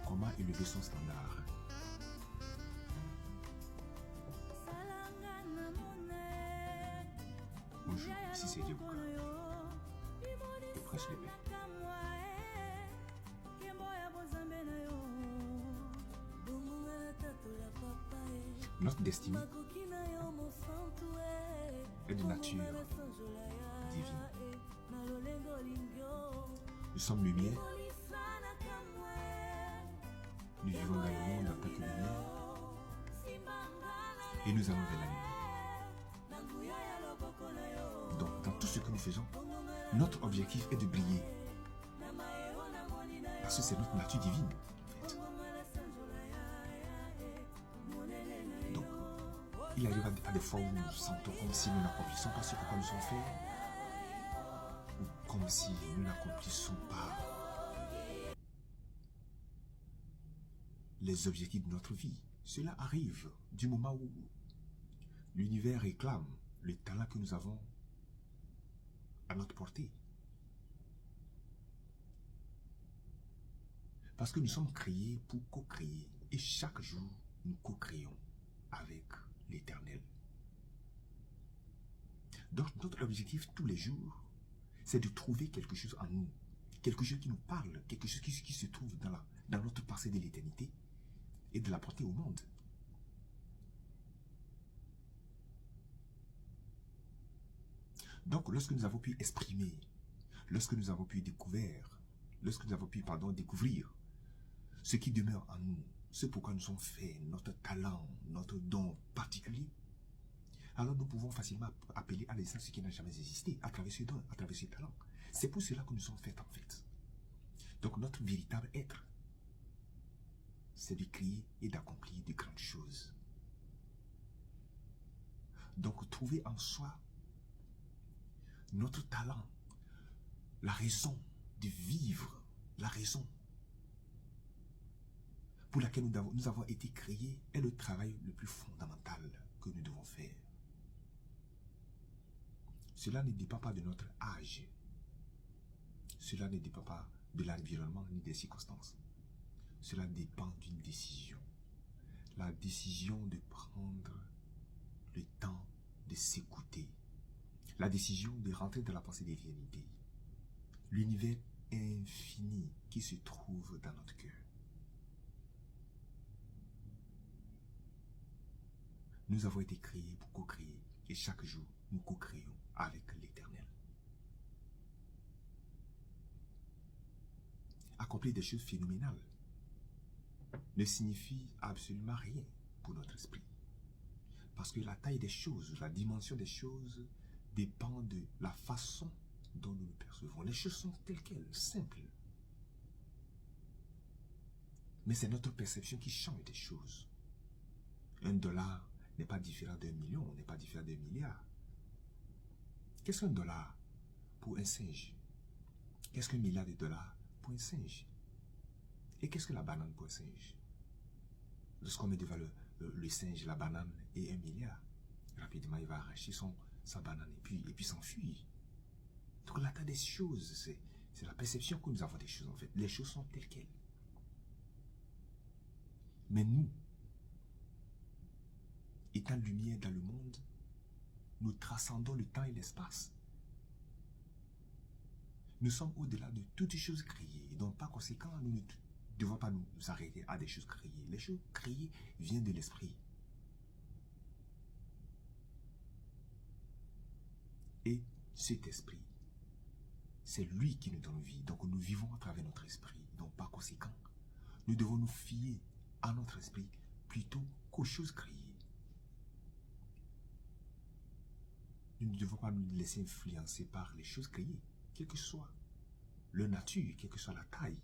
comment élever son standard. Bonjour, ici c'est Diabouka, le Prince de Paix. Notre destinée est de nature divine. Nous sommes lumière. Nous vivons dans le monde en tant que lumière. Et nous allons vers la lumière. Donc, dans tout ce que nous faisons, notre objectif est de briller. Parce que c'est notre nature divine, en fait. Donc, il arrive à des fois où nous nous sentons comme si nous n'accomplissons pas ce pourquoi nous sommes faits. Ou comme si nous n'accomplissons pas les objectifs de notre vie. Cela arrive du moment où l'univers réclame le talent que nous avons à notre portée. Parce que nous sommes créés pour co-créer. Et chaque jour, nous co-créons avec l'Éternel. Donc notre objectif tous les jours, c'est de trouver quelque chose en nous. Quelque chose qui nous parle, quelque chose qui se trouve dans notre passé de l'éternité et de l'apporter au monde. Donc, lorsque nous avons pu exprimer, lorsque nous avons pu découvrir ce qui demeure en nous, ce pourquoi nous sommes faits, notre talent, notre don particulier, alors nous pouvons facilement appeler à l'existence ce qui n'a jamais existé à travers ce don, à travers ce talent. C'est pour cela que nous sommes faits en fait. Donc, notre véritable être, c'est de créer et d'accomplir de grandes choses. Donc, trouver en soi notre talent, la raison de vivre, la raison pour laquelle nous avons été créés est le travail le plus fondamental que nous devons faire. Cela ne dépend pas de notre âge. Cela ne dépend pas de l'environnement ni des circonstances. Cela dépend d'une décision. La décision de prendre le temps de s'écouter. La décision de rentrer dans la pensée des divinités. L'univers infini qui se trouve dans notre cœur. Nous avons été créés pour co-créer et chaque jour, nous co-créons avec l'Éternel. Accomplir des choses phénoménales ne signifie absolument rien pour notre esprit. Parce que la taille des choses, la dimension des choses dépend de la façon dont nous le percevons. Les choses sont telles quelles, simples. Mais c'est notre perception qui change des choses. $1 n'est pas différent d'1 million, n'est pas différent d'1 milliard. Qu'est-ce qu'un dollar pour un singe? Qu'est-ce qu'un milliard de dollars pour un singe? Et qu'est-ce que la banane pour un singe? Lorsqu'on met devant le singe, la banane et 1 milliard, rapidement il va arracher sa banane et puis s'enfuir. Donc la taille des choses, c'est la perception que nous avons des choses en fait. Les choses sont telles quelles. Mais nous, étant lumière dans le monde, nous transcendons le temps et l'espace. Nous sommes au-delà de toutes choses créées. Donc par conséquent, nous ne devons pas nous arrêter à des choses créées. Les choses créées viennent de l'esprit. Et cet esprit, c'est lui qui nous donne vie. Donc nous vivons à travers notre esprit. Donc par conséquent, nous devons nous fier à notre esprit plutôt qu'aux choses créées. Nous ne devons pas nous laisser influencer par les choses créées, quelle que soit leur nature, quelle que soit la taille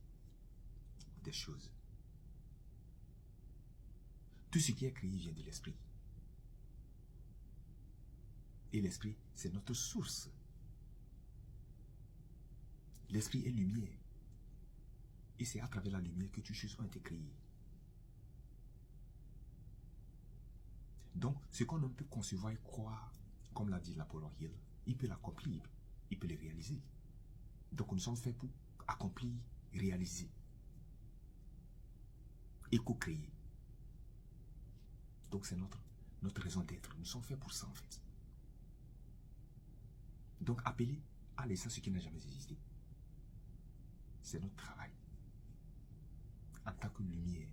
des choses. Tout ce qui est créé vient de l'esprit. Et l'esprit, c'est notre source. L'esprit est lumière. Et c'est à travers la lumière que toutes choses ont été créées. Donc, ce qu'on ne peut concevoir et croire, comme l'a dit Napoléon Hill, il peut l'accomplir, il peut le réaliser. Donc, nous sommes faits pour accomplir, réaliser. et co-créer. Donc c'est notre raison d'être. Nous sommes faits pour ça en fait. Donc appeler à l'essence ce qui n'a jamais existé. C'est notre travail. En tant que lumière.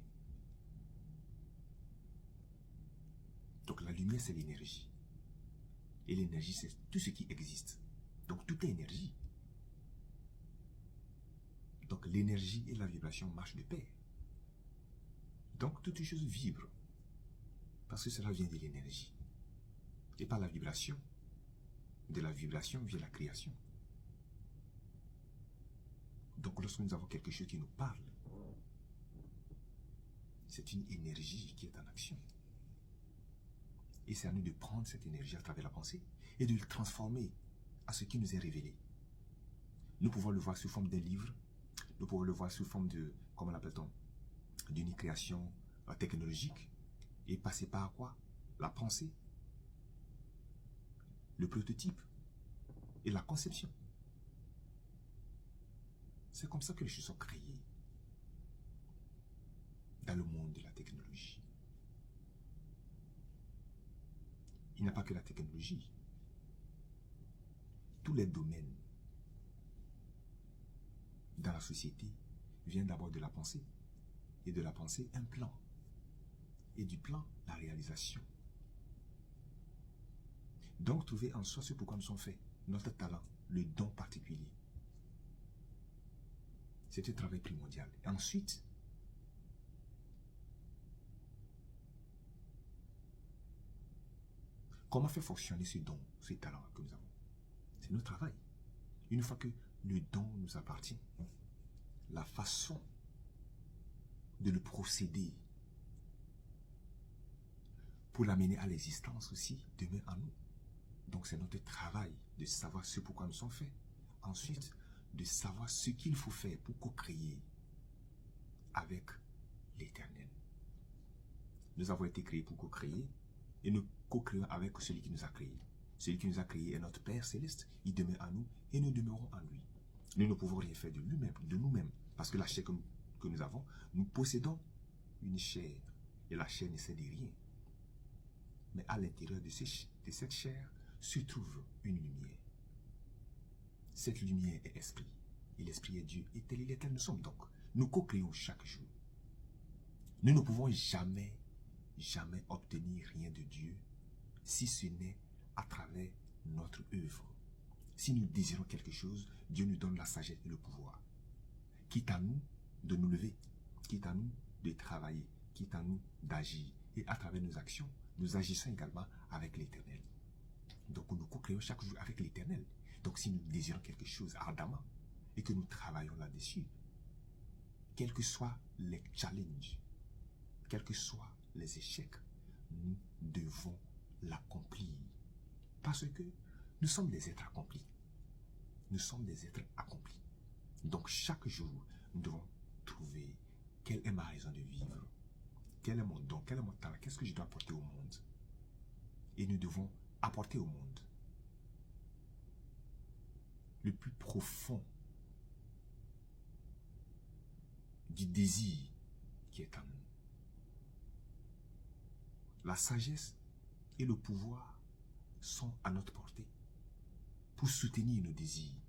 Donc la lumière c'est l'énergie. Et l'énergie c'est tout ce qui existe. Donc tout est énergie. Donc l'énergie et la vibration marchent de pair. Donc toute chose vibre. Parce que cela vient de l'énergie. Et par la vibration. De la vibration vient la création. Donc lorsque nous avons quelque chose qui nous parle, c'est une énergie qui est en action. Et c'est à nous de prendre cette énergie à travers la pensée et de le transformer à ce qui nous est révélé. Nous pouvons le voir sous forme d'un livre, nous pouvons le voir sous forme de, comment l'appelle-t-on, d'une création technologique et passer par quoi? La pensée, le prototype et la conception. C'est comme ça que les choses sont créées dans le monde de la technologie. Il n'y a pas que la technologie. Tous les domaines dans la société viennent d'abord de la pensée. Et de la pensée, un plan. Et du plan, la réalisation. Donc, trouver en soi ce pourquoi nous sommes faits, notre talent, le don particulier. C'est un travail primordial. Et ensuite, comment faire fonctionner ce don, ce talent que nous avons? C'est notre travail. Une fois que le don nous appartient, la façon de le procéder pour l'amener à l'existence aussi demeure en nous. Donc c'est notre travail de savoir ce pourquoi nous sommes faits. Ensuite, de savoir ce qu'il faut faire pour co-créer avec l'Éternel. Nous avons été créés pour co-créer et nous co-créons avec celui qui nous a créés. Celui qui nous a créés est notre Père Céleste. Il demeure en nous et nous demeurons en lui. Nous ne pouvons rien faire de lui-même, de nous-mêmes. Parce que la chair que nous avons, nous possédons une chair. Et la chair ne sait de rien. Mais à l'intérieur de cette chair se trouve une lumière. Cette lumière est esprit. Et l'esprit est Dieu. Et tel il est, tel nous sommes donc. Nous co-créons chaque jour. Nous ne pouvons jamais obtenir rien de Dieu si ce n'est à travers notre œuvre. Si nous désirons quelque chose, Dieu nous donne la sagesse et le pouvoir. Quitte à nous de nous lever, quitte à nous de travailler, quitte à nous d'agir. Et à travers nos actions, nous agissons également avec l'Éternel. Donc nous co-créons chaque jour avec l'Éternel. Donc si nous désirons quelque chose ardemment et que nous travaillons là-dessus, quels que soient les challenges, quels que soient les échecs, nous devons l'accomplir. Parce que nous sommes des êtres accomplis. Nous sommes des êtres accomplis. Donc chaque jour, nous devons trouver quelle est ma raison de vivre, quel est mon don, quel est mon talent, qu'est-ce que je dois apporter au monde. Et nous devons apporter au monde le plus profond du désir qui est en nous. La sagesse et le pouvoir sont à notre portée pour soutenir nos désirs,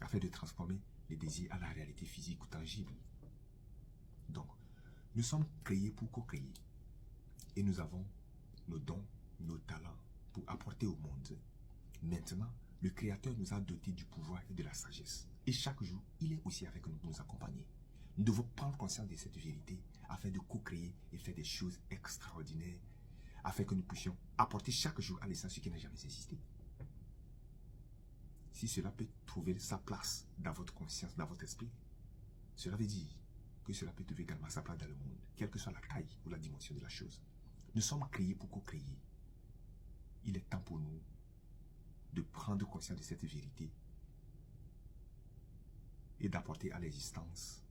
afin de transformer les désirs à la réalité physique ou tangible. Donc, nous sommes créés pour co-créer. Et nous avons nos dons, nos talents pour apporter au monde. Maintenant, le Créateur nous a dotés du pouvoir et de la sagesse. Et chaque jour, il est aussi avec nous pour nous accompagner. Nous devons prendre conscience de cette vérité afin de co-créer et faire des choses extraordinaires, afin que nous puissions apporter chaque jour à l'essence ce qui n'a jamais existé. Si cela peut trouver sa place dans votre conscience, dans votre esprit, cela veut dire que cela peut trouver également sa place dans le monde, quelle que soit la taille ou la dimension de la chose. Nous sommes créés pour co-créer. Il est temps pour nous de prendre conscience de cette vérité et d'apporter à l'existence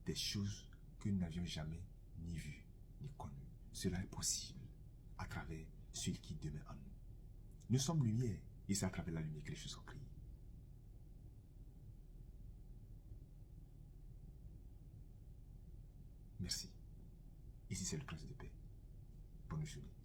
des choses que nous n'avions jamais ni vues ni connues. Cela est possible à travers celui qui demeure en nous. Nous sommes lumière et c'est à travers la lumière que les choses sont créées. Merci. Ici, c'est le Prince de paix. Bonne journée.